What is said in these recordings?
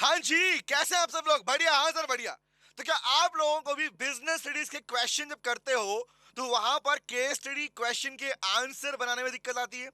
हाँ जी, कैसे हैं आप सब लोग? बढ़िया, हाँ सर बढ़िया। तो क्या आप लोगों को भी बिजनेस स्टडीज के क्वेश्चन जब करते हो तो वहां पर केस स्टडी क्वेश्चन के आंसर बनाने में दिक्कत आती है?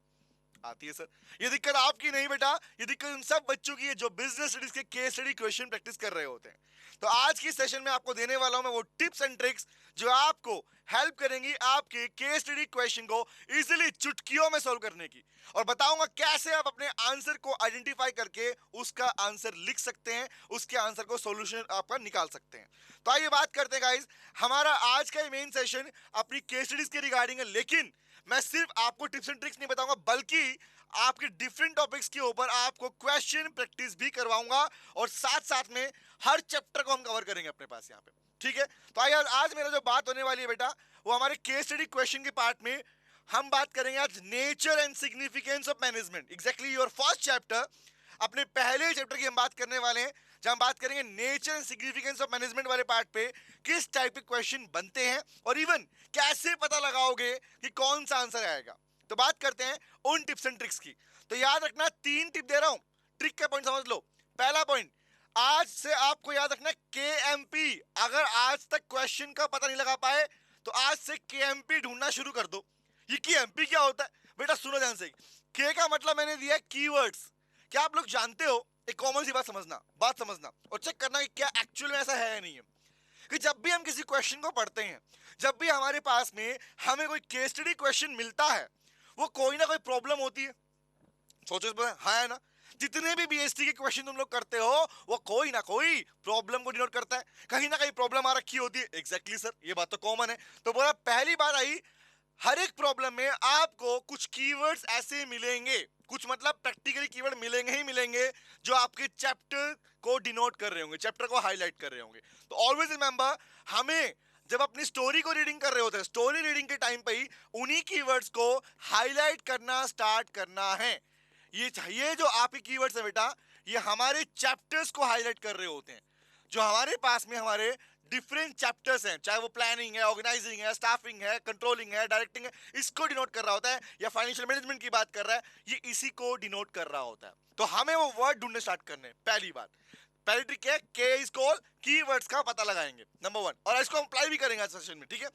आती है सर। ये दिक्कत आपकी नहीं बेटा, ये दिक्कत उन सब बच्चों की है जो बिजनेस स्टडीज के केस स्टडी क्वेश्चन प्रैक्टिस कर रहे होते हैं। तो आज की सेशन में आपको देने वाला हूं मैं वो टिप्स एंड ट्रिक्स जो आपको हेल्प करेंगी आपके केस स्टडी क्वेश्चन को इजीली चुटकियों में सोल्व करने की, और बताऊंगा कैसे आप अपने आंसर को आइडेंटिफाई करके उसका आंसर लिख सकते हैं, उसके आंसर को सॉल्यूशन आपका निकाल सकते हैं। तो आइए बात करते हैं गाइस, हमारा आज का मेन सेशन अपनी केस स्टडीज के रिगार्डिंग है, लेकिन मैं सिर्फ आपको टिप्स एंड ट्रिक्स नहीं बताऊंगा बल्कि आपके डिफरेंट टॉपिक्स के ऊपर आपको क्वेश्चन प्रैक्टिस भी करवाऊंगा, और साथ साथ में हर चैप्टर को हम कवर करेंगे अपने पास यहाँ पे। ठीक है, तो आइए आज मेरा जो बात होने वाली है बेटा वो हमारे केस स्टडी क्वेश्चन के पार्ट में हम बात करेंगे आज nature and significance of management. Exactly your first chapter, अपने पहले चैप्टर की हम बात करने वाले हैं जहां हम बात करेंगे nature and significance of management वाले पार्ट पे किस टाइप के क्वेश्चन बनते हैं और इवन कैसे पता लगाओगे कि कौन सा आंसर आएगा। तो बात करते हैं उन टिप्स एंड ट्रिक्स की। तो याद रखना, 3 टिप दे रहा हूं, ट्रिक का पॉइंट समझ लो। पहला पॉइंट, आज से आपको याद रखना KMP। अगर आज तक क्वेश्चन का पता नहीं लगा पाए तो आज से KMP ढूंढना शुरू कर दो। ये KMP क्या होता है बेटा, सुनो ध्यान से। के का मतलब मैंने दिया है कीवर्ड्स। क्या आप लोग जानते हो, एक कॉमन सी बात समझना और चेक करना कि क्या एक्चुअल में ऐसा है या नहीं है, कि जब भी हम किसी क्वेश्चन को पढ़ते हैं, जब भी हमारे पास में हमें कोई केस स्टडी क्वेश्चन मिलता है, वो कोई ना कोई प्रॉब्लम होती है। सोचो इस पर, हाँ है ना? जितने भी BST के क्वेश्चन तुम लोग करते हो वो कोई ना कोई प्रॉब्लम को डिनोट करता है, कहीं ना कहीं प्रॉब्लम आ रखी होती है। एग्जैक्टली सर, ये बात तो कॉमन है। तो बोला पहली बात आई, हर एक प्रॉब्लम में आपको कुछ कीवर्ड्स ऐसे मिलेंगे, कुछ मतलब प्रैक्टिकली कीवर्ड मिलेंगे ही मिलेंगे जो आपके चैप्टर को डिनोट कर रहे होंगे, चैप्टर को हाईलाइट कर रहे होंगे। तो ऑलवेज रिमेंबर, हमें जब अपनी स्टोरी को रीडिंग कर रहे होते हैं, स्टोरी रीडिंग के टाइम पे ही उन्हीं कीवर्ड्स को हाईलाइट करना स्टार्ट करना है। ये जो आपके कीवर्ड्स है बेटा, ये हमारे चैप्टर्स को हाईलाइट कर रहे होते हैं। जो हमारे पास में हमारे डिफरेंट चैप्टर्स हैं, चाहे वो प्लानिंग है, ऑर्गेनाइजिंग है, स्टाफिंग है, कंट्रोलिंग है, डायरेक्टिंग है, इसको डिनोट कर रहा होता है, या फाइनेंशियल मैनेजमेंट की बात कर रहा है, ये इसी को डिनोट कर रहा होता है। तो हमें वो वर्ड ढूंढने स्टार्ट करने, पहली बात। पहली ट्रिक है, के इज कॉल्ड, कीवर्ड्स का पता लगाएंगे, नंबर 1, और इसको हम अप्लाई भी करेंगे आज सेशन में। ठीक है,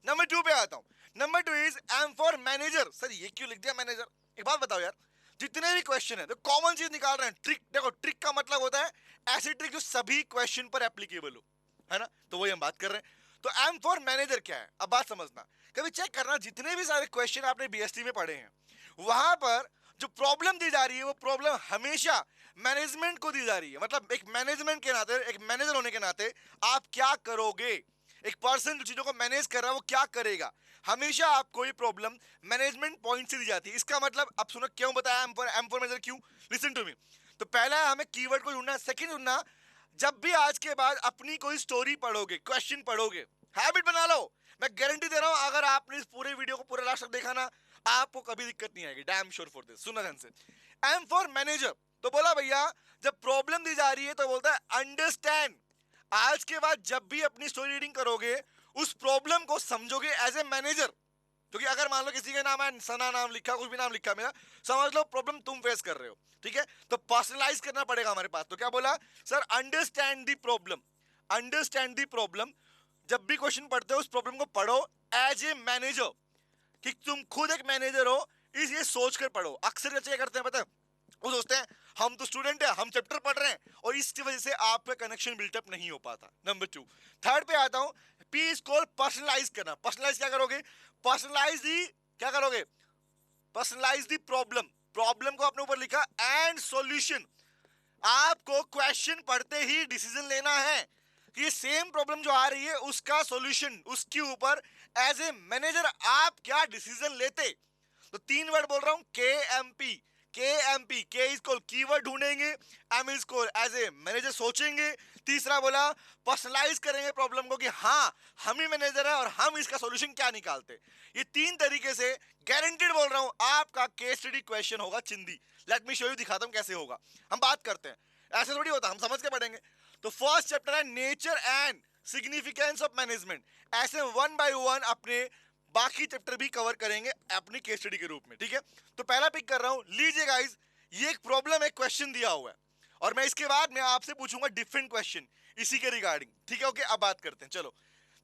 नंबर 2 पे आता हूं। Number 2 is M for manager. Sir ये क्यों लिख दिया मैनेजर? एक बात बताओ यार, जितने भी क्वेश्चन है तो कॉमन चीज निकाल रहे हैं, ट्रिक। देखो, ट्रिक का मतलब होता है ऐसी ट्रिक जो सभी क्वेश्चन पर एप्लीकेबल हो, है ना? तो वही हम बात कर रहे हैं। तो एम फॉर मैनेजर क्या है, अब बात समझना। कभी चेक करना, जितने भी सारे क्वेश्चन आपने BST में पढ़े हैं, वहां पर जो प्रॉब्लम दी जा रही है वो प्रॉब्लम हमेशा मैनेजमेंट को दी जा रही है। मतलब एक मैनेजमेंट के नाते, एक मैनेजर होने के नाते आप क्या करोगे, एक पर्सन जो चीजों को मैनेज कर रहा है वो क्या करेगा, हमेशा आपको ये प्रॉब्लम मैनेजमेंट पॉइंट से दी जाती है। इसका मतलब अब सुनो क्यों बताया एम फॉर मैनेजर क्यों। Listen to me. तो पहला है हमें कीवर्ड को ढूंढना, सेकंड ढूंढना, जब भी आज के बाद अपनी कोई स्टोरी पढ़ोगे, क्वेश्चन पढ़ोगे, हैबिट बना लो। मैं गारंटी दे रहा हूं, अगर आपने इस पूरे वीडियो को पूरा लास्ट तक देखा ना, आपको कभी दिक्कत नहीं आएगी, डैम श्योर फॉर दिस। सुनना ध्यान से। एम फॉर मैनेजर, तो बोला भैया जब प्रॉब्लम दी जा रही है तो बोलता है अंडरस्टैंड। आज के बाद जब भी अपनी स्टोरी रीडिंग करोगे, उस प्रॉब्लम को समझोगे एज ए मैनेजर। क्योंकि अगर मान लो किसी का नाम है सना, नाम लिखा, कुछ भी नाम लिखा मेरा, समझ लो प्रॉब्लम तुम फेस कर रहे हो। ठीक है, तो पर्सनलाइज करना पड़ेगा हमारे पास। तो क्या बोला sir, understand the problem. Understand the problem, जब भी क्वेश्चन पढ़ते हो उस प्रॉब्लम को पढ़ो एज ए मैनेजर, कि तुम खुद एक मैनेजर हो, इस ये सोच कर पढ़ो। अक्सर बच्चे क्या करते हैं पता है, वो सोचते हैं हम तो स्टूडेंट है, हम चैप्टर पढ़ रहे हैं, और इसकी वजह से आपका कनेक्शन बिल्टअप नहीं हो पाता। नंबर 2। थर्ड पे आता हूं, पी इज कॉल्ड पर्सनलाइज करना। पर्सनलाइज क्या करोगे, पर्सनलाइज दी, क्या करोगे, पर्सनलाइज दी प्रॉब्लम। प्रॉब्लम को अपने ऊपर लिखा एंड सॉल्यूशन। आपको क्वेश्चन पढ़ते ही डिसीजन लेना है कि ये सेम प्रॉब्लम जो आ रही है उसका सॉल्यूशन, उसके ऊपर एज ए मैनेजर आप क्या डिसीजन लेते। तो 3 वर्ड बोल रहा हूं, KMP। KMP, K is call keyword ढूंढेंगे, M is call as a manager सोचेंगे, तीसरा बोला पर्सनलाइज करेंगे प्रॉब्लम को कि हाँ हम ही मैनेजर है और हम इसका सॉल्यूशन क्या निकालते। ये 3 तरीके से गारंटेड बोल रहा हूं आपका केस स्टडी क्वेश्चन होगा चिंदी। लेट मी शो यू, दिखाता हूं कैसे होगा। हम बात करते हैं, ऐसे थोड़ी होता, हम समझ के पढ़ेंगे। तो फर्स्ट चैप्टर है nature and significance of management. ऐसे 1 बाय 1 अपने बाकी चैप्टर भी कवर करेंगे अपनी केस स्टडी के रूप में। ठीक है, तो पहला पिक कर रहा हूं, लीजिए गाइस, ये एक प्रॉब्लम है, क्वेश्चन दिया हुआ है, और मैं इसके बाद मैं आपसे पूछूंगा डिफरेंट क्वेश्चन इसी के रिगार्डिंग, ठीक है? ओके, अब बात करते हैं, चलो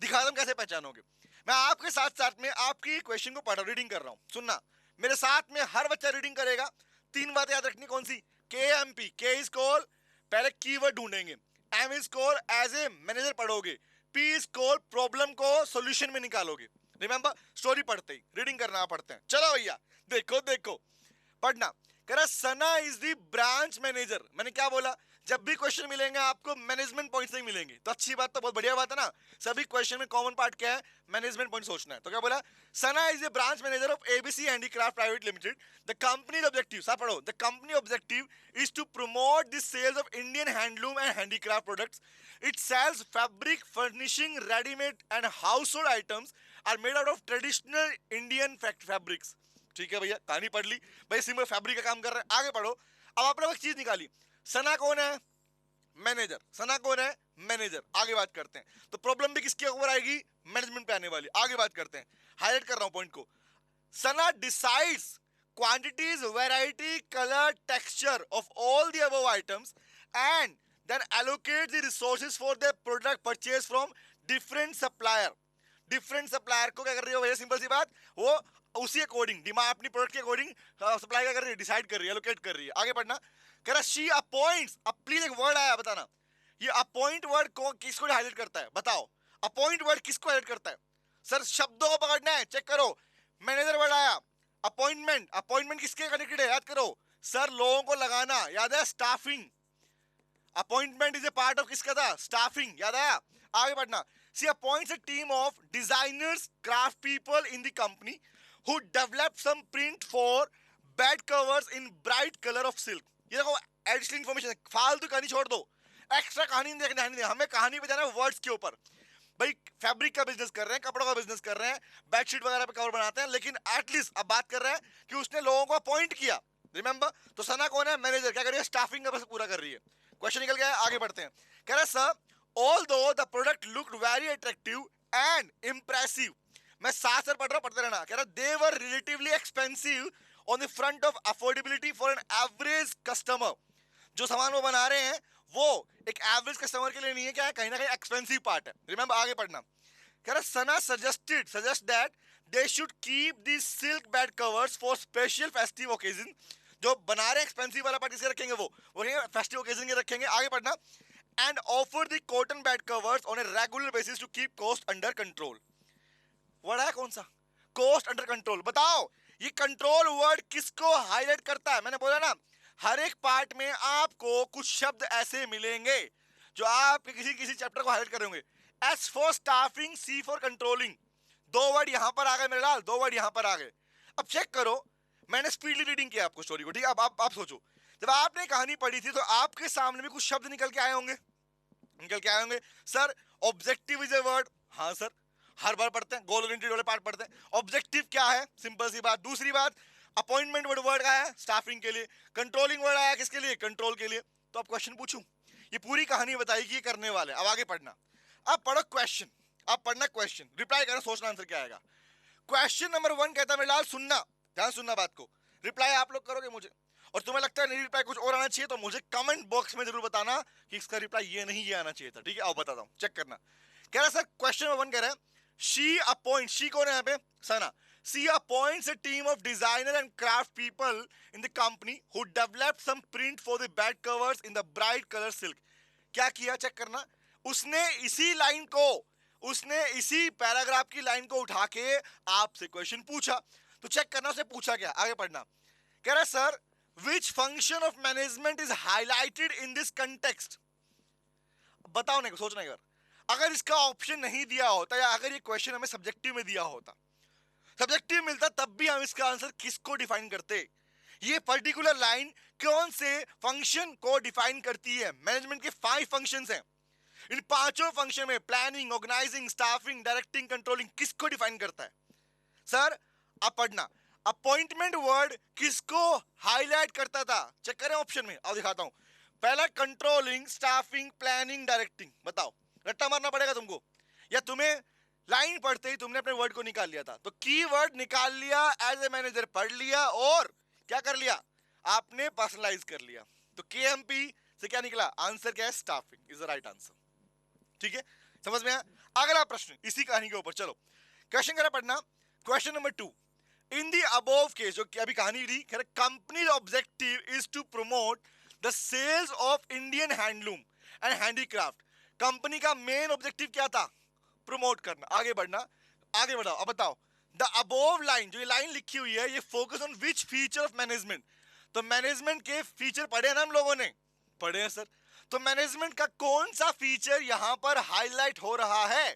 दिखा दो कैसे पहचानोगे। मैं आपके साथ साथ में आपकी क्वेश्चन को पढ़ रीडिंग कर रहा हूं, सुनना मेरे साथ में, हर बच्चा रीडिंग करेगा। तीन बातें याद रखनी, कौन सी? K M P, K is call, पहले कीवर्ड ढूंढेंगे, M is call as a manager पढ़ोगे, पी इज कॉल प्रॉब्लम को सॉल्यूशन में निकालोगे। रिमेंबर, स्टोरी पढ़ते ही रीडिंग करना पड़ते हैं। चलो भैया देखो देखो पढ़ना। कह रहा सना इज द ब्रांच मैनेजर। मैंने क्या बोला? जब भी क्वेश्चन मिलेंगे आपको मैनेजमेंट पॉइंट से ही मिलेंगे, तो अच्छी बात, तो बहुत बढ़िया बात है ना। सभी क्वेश्चन में कॉमन पार्ट क्या है? मैनेजमेंट पॉइंट सोचना है। तो क्या बोला? Sana is the branch manager of ABC handicraft private limited. The company objective, सा पढ़ो, the company objective is to promote the sales of Indian handloom and handicraft products. It sells fabric, furnishing, readymade and household items are made out of traditional Indian fabrics. ठीक है भैया, कहानी पढ़ ली भाई, simple fabric का काम कर रहे हैं। आगे पढ़ो। अब आपने एक चीज निकाली, सना कौन है? मैनेजर। सना कौन है? मैनेजर। आगे बात करते हैं। तो प्रॉब्लम भी किसके ऊपर आएगी? मैनेजमेंट पे आने वाली। आगे बात करते हैं, हाईलाइट कर रहा हूं पॉइंट को। सना decides quantities, variety, color, texture of all the above items and then allocate the resources for the product purchase from different supplier. Different supplier को क्या कर रही है भैया? सिंपल सी बात, वो उसी अकॉर्डिंग डिमांड, अपनी प्रोडक्ट के अकॉर्डिंग सप्लाई क्या कर रही है? डिसाइड कर रही है, एलोकेट कर रही है। आगे बढ़ना। कह रहा शी अपॉइंट्स। अब प्लीज एक वर्ड आया, बताना ये अपॉइंट वर्ड को किसको हाईलाइट करता है? बताओ, अपॉइंट वर्ड किसको हाईलाइट करता है? सर शब्दों को पकड़ना है, चेक करो। मैनेजर वर्ड आया, अपॉइंटमेंट, अपॉइंटमेंट किसके कनेक्टेड है? याद करो सर, लोगों को लगाना, याद है? Staffing. Appointment is a part of किसका था? स्टाफिंग। याद आया? आगे बढ़ना। She appoints a team of designers, craft people in the company who develop some print for bed covers in bright color of silk. ये देखो एडिशनल इंफॉर्मेशन है, फालतू कहानी छोड़ दो, एक्स्ट्रा कहानी नहीं देखनी, हमें कहानी पे जाना है वर्ड्स के ऊपर। भाई फैब्रिक का बिजनेस कर रहे हैं, कपड़ों का बिजनेस कर रहे हैं, बेडशीट वगैरह पे कवर बनाते हैं, लेकिन एटलीस्ट अब बात कर रहे हैं कि उसने लोगों को अपॉइंट किया। रिमेंबर, तो सना कौन है? मैनेजर। क्या कर रही है? स्टाफिंग का बस पूरा कर रही है। क्वेश्चन निकल गया है, आगे बढ़ते हैं। कह रहा है sir, although the product looked very attractive and impressive, मैं साथ साथ पढ़ रहा हूं, पढ़ते रहना। कह रहा they were relatively expensive on the front of affordability for an average customer. जो सामान वो बना रहे हैं वो एक एवरेज कस्टमर के लिए नहीं है, क्या है? कहीं ना कहीं एक्सपेंसिव पार्ट है। रिमेंबर, आगे पढ़ना। कह रहा Sana suggest that they should keep the silk bed covers for special festive occasion. जो बना रहे हैं एक्सपेंसिव वाला पार्ट किसके रखेंगे? वो फेस्टिव ओकेजन के रखेंगे। आगे पढ़ना। And offer the cotton bed covers on a regular basis to keep cost under control. Word है कौन सा? cost under control। बताओ ये कंट्रोल वर्ड किसको हाईलाइट करता है? मैंने बोला ना, हर एक पार्ट में आपको कुछ शब्द ऐसे मिलेंगे जो आप किसी किसी चैप्टर को हाईलाइट करेंगे। S for staffing, C for controlling. दो वर्ड यहां पर आ गए मेरे लाल, दो वर्ड यहां पर आ गए। अब चेक करो, मैंने स्पीडली रीडिंग किया आपको स्टोरी को, ठीक है? अब आप सोचो, जब आपने कहानी पढ़ी थी तो आपके सामने भी कुछ शब्द निकल के आए होंगे, निकल के आए होंगे। Sir objective is a word. हाँ सर, हर बार पढ़ते हैं, गोल ओरिएंटेड वाले पार्ट पढ़ते हैं। ऑब्जेक्टिव क्या है? सिंपल सी बात। दूसरी बात, अपॉइंटमेंट वर्ड आया है स्टाफिंग के लिए, कंट्रोलिंग वर्ड आया किसके लिए? कंट्रोल के लिए। तो अब क्वेश्चन पूछूं, ये पूरी कहानी बताएगी ये करने वाले। अब आगे पढ़ना, अब पढ़ो क्वेश्चन, अब पढ़ना क्वेश्चन, रिप्लाई करना, सोचना आंसर क्या आएगा। क्वेश्चन नंबर 1 कहता है मेरे लाल, सुनना, ध्यान सुनना बात को, रिप्लाई आप लोग करोगे मुझे, और तुम्हें लगता है नहीं रिप्लाई कुछ और आना चाहिए तो मुझे कमेंट बॉक्स में जरूर बताना कि इसका रिप्लाई ये नहीं, ये आना चाहिए था, ठीक है? आओ बताता हूं, चेक करना। कह रहा है सर क्वेश्चन नंबर 1 कह रहा है शी अपॉइंट, शी कौन है यहाँ पे? Sana. She appoints a team of designer and craft people in the company who developed some print for the bed covers in the bright color silk. क्या किया? Check करना। उसने इसी लाइन को, उसने इसी पैराग्राफ की लाइन को उठा के आपसे क्वेश्चन पूछा, तो चेक करना उसने पूछा क्या। आगे पढ़ना। कह रहा है sir which function of management is highlighted in this context? बताओ, नहीं सोचना एक बार, अगर इसका ऑप्शन नहीं दिया होता या अगर ये क्वेश्चन हमें सब्जेक्टिव में दिया होता, सब्जेक्टिव मिलता, तब भी हम इसका आंसर किसको डिफाइन करते? ये पर्टिकुलर लाइन कौन से फंक्शन को डिफाइन करती है? मैनेजमेंट के 5 फंक्शंस हैं, इन पांचों फंक्शन में planning, organizing, staffing, directing, controlling किसको डिफाइन करता है? सर अब पढ़ना, अपॉइंटमेंट वर्ड किसको हाईलाइट करता था? चेक करें ऑप्शन में, अब दिखाता हूं। पहला कंट्रोलिंग, स्टाफिंग, प्लानिंग, डायरेक्टिंग। बताओ, रट्टा मारना पड़ेगा तुमको या तुम्हें लाइन पढ़ते ही तुमने अपने वर्ड को निकाल लिया था? तो की वर्ड निकाल लिया, एज ए मैनेजर पढ़ लिया और क्या कर लिया? आपने पर्सनलाइज कर लिया। तो केएमपी से क्या निकला? आंसर क्या है? Staffing is the right answer. ठीक है, समझ में आया? अगला प्रश्न इसी कहानी के ऊपर, चलो क्वेश्चन करा पढ़ना। Question number 2, in the above case, जो कि अभी कहानी थी, company objective is to promote the sales of Indian handloom and handicraft. Company का मेन ऑब्जेक्टिव क्या था? प्रमोट करना, आगे बढ़ना। आगे बढ़ाओ, अब बताओ द अबोव लाइन, जो ये लाइन लिखी हुई है, ये focus on which feature of management? तो मैनेजमेंट के फीचर पढ़े ना हम लोगों ने? पढ़े हैं सर। तो मैनेजमेंट का कौन सा फीचर यहां पर हाईलाइट हो रहा है?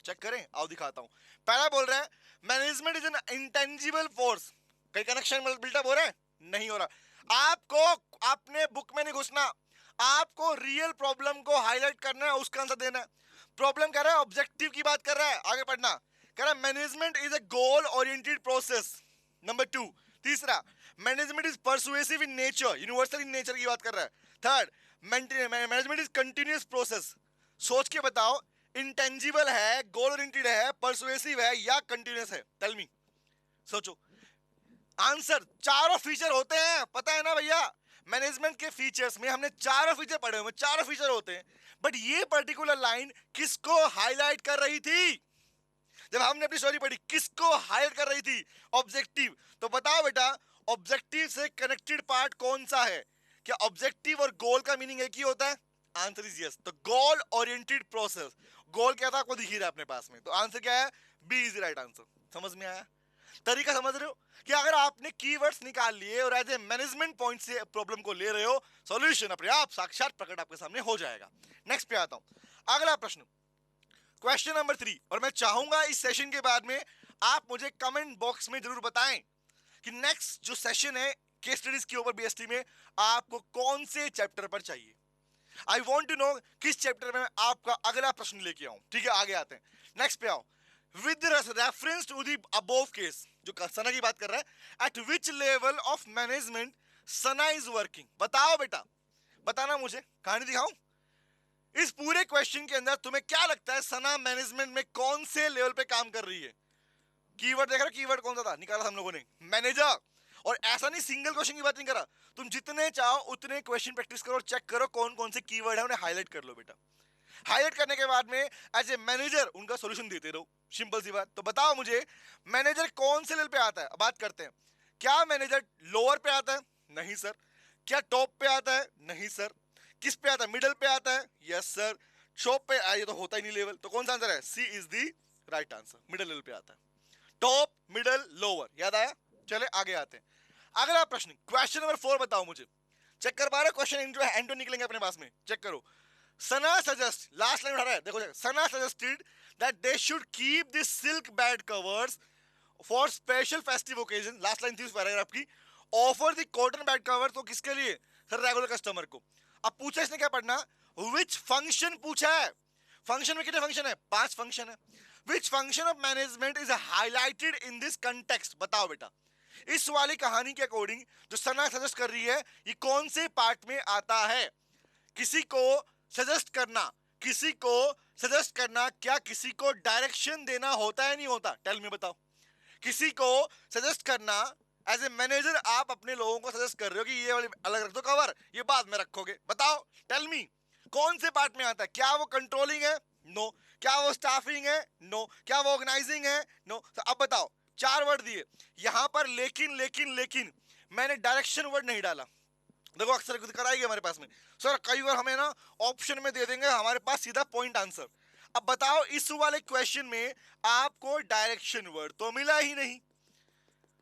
चेक करें, आओ दिखाता हूं। पहला बोल रहा है management is an intangible force. कहीं कनेक्शन बिल्डअप हो रहा है? नहीं हो रहा। आपको अपने बुक में नहीं घुसना, आपको रियल प्रॉब्लम को हाईलाइट करना है, उसका आंसर देना है। प्रॉब्लम कर रहा है, ऑब्जेक्टिव की बात कर रहा है, आगे पढ़ना। कह रहा है management is a goal oriented process. Number 2, तीसरा management is persuasive in nature, universal in nature की बात कर रहा है। Third, management is continuous process. सोच के बताओ, इंटेंजिबल है, गोल ओरिएंटेड है, परसुएसिव है या कंटिन्यूअस है? टेल मी, सोचो। आंसर, चारों फीचर होते हैं, पता है ना भैया? मैनेजमेंट के फीचर्स में हमने चारों फीचर पढ़े हुए, चारों फीचर होते हैं। बट ये पर्टिकुलर लाइन किसको हाईलाइट कर रही थी? जब हमने अपनी स्टोरी पढ़ी, किसको हाईलाइट कर रही थी? ऑब्जेक्टिव। तो बताओ बेटा, ऑब्जेक्टिव से कनेक्टेड पार्ट कौन सा है? क्या ऑब्जेक्टिव और गोल का मीनिंग एक ही होता है? Answer is yes. तो गोल ओरिएंटेड प्रोसेस, गोल क्या था आपको दिख ही रहा है अपने पास में, तो आंसर क्या है? B is the right answer. समझ में आया? तरीका समझ रहे हो कि अगर आपने कीवर्ड्स निकाल लिए और एज ए मैनेजमेंट पॉइंट से प्रॉब्लम को ले रहे हो, सॉल्यूशन अपने आप साक्षात प्रकट आपके सामने हो जाएगा। नेक्स्ट पे आता हूं, अगला प्रश्न, क्वेश्चन नंबर 3। और मैं चाहूंगा इस सेशन के बाद में आप मुझे कमेंट बॉक्स में जरूर बताएं कि नेक्स्ट जो सेशन है केस स्टडीज के ऊपर बीएसटी में, आपको कौन से चैप्टर पर चाहिए। आई वॉन्ट टू नो किस चैप्टर में आपका अगला प्रश्न लेके आऊं। ठीक है, आगे आते हैं, नेक्स्ट पे आओ। With reference to the above case, जो सना की बात कर रहा है, at which level of management Sana is working. बताओ बेटा, बताना मुझे, कहानी दिखाऊं? इस पूरे क्वेश्चन के अंदर तुम्हें क्या लगता है सना मैनेजमेंट में कौन से लेवल पे काम कर रही है? कीवर्ड देख रहे हो, कीवर्ड कौन सा था निकाला था हम लोगों ने? मैनेजर। और ऐसा नहीं सिंगल क्वेश्चन की बात नहीं करा, तुम जितने चाहो उतने क्वेश्चन प्रैक्टिस करो और चेक करो कौन कौन से कीवर्ड है, उन्हें हाईलाइट कर लो बेटा। हाईलाइट करने के बाद में एज ए मैनेजर उनका सॉल्यूशन देते रहो, सिंपल सी बात। तो बताओ मुझे, मैनेजर कौन से लेवल पे आता है? बात करते हैं। क्या मैनेजर लोअर पे आता है? नहीं सर। क्या टॉप पे आता है? नहीं सर। किस पे आता है? मिडिल पे आता है? Yes sir. टॉप पे ये तो होता ही नहीं लेवल, तो कौन सा आंसर है? C is the right answer, middle level पे आता है। टॉप, मिडिल, लोअर, याद आया? चले आगे आते हैं। अगला प्रश्न, क्वेश्चन नंबर 4 बताओ मुझे। चेक कर पा रहे हो? क्वेश्चन एंटो निकलेंगे अपने पास में, चेक करो। Sana suggest, लास्ट लाइन उठा रहा है, देखो Sana suggested that they should keep this silk bed covers for special festive occasion। Last line थी उस पैराग्राफ की। Offer the cotton bed cover, तो किसके लिए? सर रेगुलर कस्टमर को। अब पूछा इसने क्या पढ़ना? विच फंक्शन पूछा है। फंक्शन में कितने फंक्शन है? 5 फंक्शन है। Which function of management is highlighted in this context? बताओ बेटा, इस वाली कहानी के अकॉर्डिंग जो सना सजेस्ट कर रही है, ये कौन से पार्ट में आता है? किसी को सजेस्ट करना, किसी को सजेस्ट करना, क्या किसी को डायरेक्शन देना होता है नहीं होता? टेल मी, बताओ। किसी को सजेस्ट करना, एज ए मैनेजर आप अपने लोगों को सजेस्ट कर रहे हो कि ये वाली अलग रख दो कवर, ये बाद में रखोगे। बताओ, टेल मी, कौन से पार्ट में आता है? क्या वो कंट्रोलिंग है? नो। क्या वो स्टाफिंग है? नो। क्या वो ऑर्गेनाइजिंग है? नो। तो अब बताओ, 4 वर्ड दिए यहां पर, लेकिन लेकिन लेकिन मैंने डायरेक्शन वर्ड नहीं डाला। देखो अक्सर दिक्कत आएगी हमारे पास में, सर कई बार हमें ना ऑप्शन में दे देंगे हमारे पास सीधा पॉइंट आंसर। अब बताओ, इस वाले क्वेश्चन में आपको डायरेक्शन वर्ड तो मिला ही नहीं,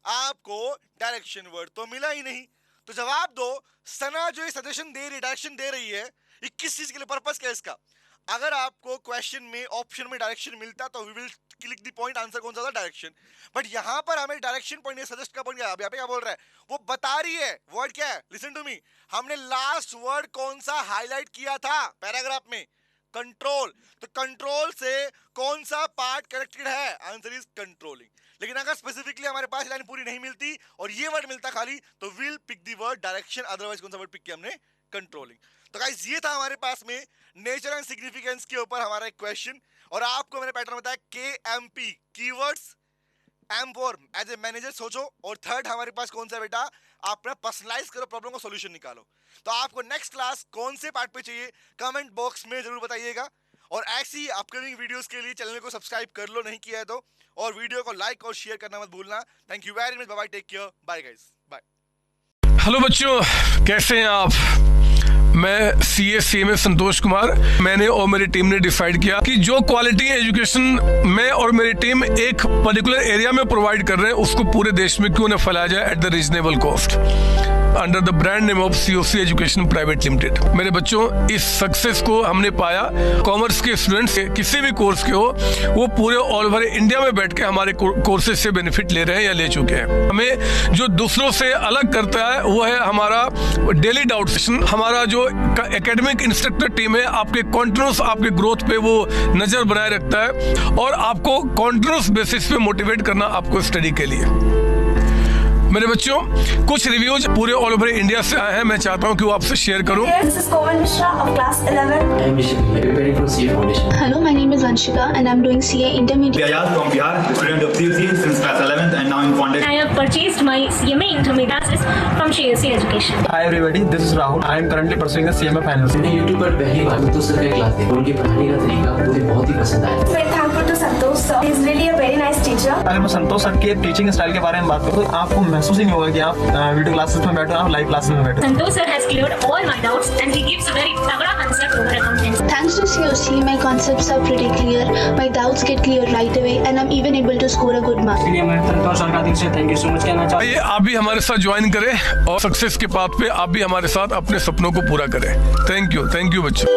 आपको डायरेक्शन वर्ड तो मिला ही नहीं, तो जवाब दो। सना जो ये सजेशन दे रही, डायरेक्शन दे रही है, ये किस चीज के लिए, पर्पस क्या है इसका? अगर आपको क्वेश्चन में ऑप्शन में डायरेक्शन मिलता तो we will click the point, answer कौन सा था? डायरेक्शन। बट यहां पर हमें डायरेक्शन पॉइंट, सजेस्ट का पॉइंट, यहाँ पे क्या बोल रहा है? वो बता रही है वर्ड क्या है, लिसन टू मी। हमने लास्ट वर्ड कौन सा हाईलाइट किया था पैराग्राफ में? कंट्रोल। तो कंट्रोल से कौन सा पार्ट कनेक्टेड है? Answer is controlling. लेकिन अगर स्पेसिफिकली हमारे पास लाइन पूरी नहीं मिलती और ये वर्ड मिलता खाली, तो will pick the word direction, otherwise कौन सा वर्ड पिक किया हमने? कंट्रोलिंग। तो गाइस ये था हमारे पास में नेचर एंड सिग्निफिकेंस के ऊपर हमारा एक क्वेश्चन, और आपको मैंने पैटर्न बताया KMP, keywords, M for as a manager सोचो, और थर्ड हमारे पास कौन सा बेटा, आप अपना पर्सनलाइज करो, प्रॉब्लम का सॉल्यूशन निकालो। तो आपको नेक्स्ट क्लास कौन से पार्ट पे चाहिए कमेंट बॉक्स में जरूर बताइएगा, और ऐसी अपकमिंग वीडियोस के लिए चैनल को सब्सक्राइब कर लो नहीं किया है तो, और वीडियो को लाइक और शेयर करना मत भूलना। Thank you very much, bye bye, take care, bye guys, bye. Hello बच्चों, कैसे हैं आप? मैं CA संतोष कुमार। मैंने और मेरी टीम ने डिसाइड किया कि जो क्वालिटी एजुकेशन मैं और मेरी टीम एक पर्टिकुलर एरिया में प्रोवाइड कर रहे हैं, उसको पूरे देश में क्यों न फैलाया जाए at the reasonable cost, under the brand name of COC education private limited. मेरे बच्चों, इस सक्सेस को हमने पाया, कॉमर्स के स्टूडेंट्स किसी भी कोर्स के हो, वो पूरे ऑल ओवर इंडिया में बैठ के हमारे कोर्सेज से बेनिफिट ले रहे हैं या ले चुके हैं। हमें जो दूसरों से अलग करता है वो है हमारा डेली डाउट सेशन। हमारा जो एकेडमिक इंस्ट्रक्टर टीम है, आपके कॉन्टिन्यूस आपके ग्रोथ पे वो नजर बनाए रखता है और आपको कॉन्टिन्यूस बेसिस पे मोटिवेट करना आपको स्टडी के लिए। मेरे बच्चों, कुछ रिव्यूज पूरे ऑल ओवर इंडिया से आए हैं, मैं चाहता हूं कि वो आपसे शेयर करूं। This is Komal Mishra of class 11. I am Vishal, preparing for CA Foundation. Hello, my name is Anshika and I'm doing CA Intermediate. Ayaz from Bihar, student of CUC since class 11th and now in foundation. I have purchased my CMA intermediate classes from CSC Education. Hi everybody, this is Rahul. I am currently pursuing the CMA finals. मैंने YouTube पर पहली बार संतोष sir का class देखा, उनके पढ़ाने का तरीका मुझे बहुत ही पसंद आया। Very thankful to Santosh sir. He is really a very nice teacher. अगर मैं संतोष सर के टीचिंग स्टाइल के बारे में बात करूँ तो आपको महसूस ही नहीं होगा कि आप वीडियो क्लासेस में बैठो, आप लाइव क्लासेस में बैठो। Santosh sir has cleared all my doubts and he gives a very तगड़ा concept over accounting. Thanks to COC, my concepts are pretty clear, my doubts get clear right away and I'm even able to score a good mark. इसलिए मैं संतोष sir का दिल से thank you so much कहना चाहता हूँ। आइए आप भी हमारे साथ ज्वाइन करें और सक्सेस के पाथ पे आप भी हमारे साथ अपने सपनों को पूरा करें। थैंक यू बच्चों।